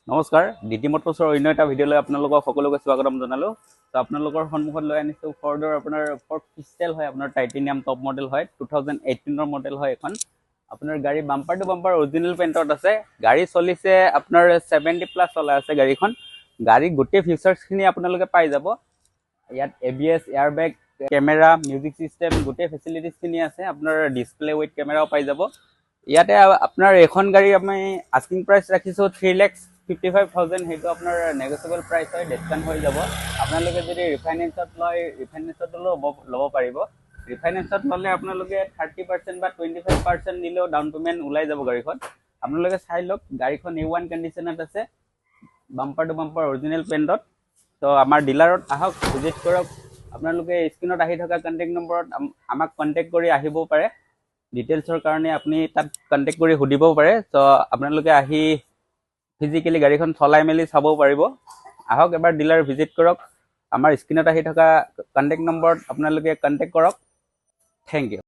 নমস্কাৰ, ডিটি মটৰ্ছৰ অন্য এটা ভিডিঅ'লৈ আপোনালোকক সকলোকে স্বাগতম জনালোঁ। তো আপোনালোকৰ সন্মুখত লৈ আনিছোঁ ফৰ্ডৰ আপোনাৰ ফৰ্ড পিষ্টেল হয়, আপোনাৰ টাইটেনিয়াম টপ মডেল হয়, 2018 মডেল হয় এখন। আপোনাৰ গাড়ী বাম্পাৰ টু বাম্পাৰ অৰিজিনেল পেইণ্টত আছে। গাড়ী চলিছে আপোনাৰ 70+ চলাই আছে গাড়ীখন। গাড়ী গোটেই ফিচাৰ্ছখিনি আপোনালোকে পাই যাব। ইয়াত ABS, airbag, camera, music system গোটেই ফেচিলিটিছখিনি আছে। আপোনাৰ ডিছপ্লে উইথ কেমেৰাও পাই যাব। ইয়াতে আপোনাৰ এখন গাড়ী আমি আস্কিং প্ৰাইচ ৰাখিছোঁ 3,55,000। সেইটো আপোনাৰ নেগচিয়েবল প্ৰাইচ হয়, ডিছকাউণ্ট হৈ যাব। আপোনালোকে যদি ৰিফাইনেন্সত লয়, ৰিফাইনেন্সত ল'ব পাৰিব। ৰিফাইনেন্সত ল'লে আপোনালোকে 30% বা 25% দিলেও ডাউন পে'মেণ্ট ওলাই যাব গাড়ীখন। আপোনালোকে চাই লওক, গাড়ীখন A1 কণ্ডিশ্যনত আছে, বাম্পাৰ টু বাম্পাৰ অৰিজিনেল পেইণ্টত। তো আমাৰ ডিলাৰত আহক, ভিজিট কৰক। আপোনালোকে স্ক্ৰীণত আহি থকা কণ্টেক্ট নম্বৰত আমাক কণ্টেক্ট কৰি আহিব পাৰে। ডিটেইলছৰ কাৰণে আপুনি তাত কণ্টেক্ট কৰি সুধিবও পাৰে। তো আপোনালোকে আহি ফিজিকেলি গাড়ীখন চলাই মেলি চাব পাৰিব। আহক এবাৰ ডিলাৰ ভিজিট কৰক। আমাৰ স্ক্ৰীণত আহি থকা কণ্টেক্ট নম্বৰত আপোনালোকে কণ্টেক্ট কৰক। Thank U.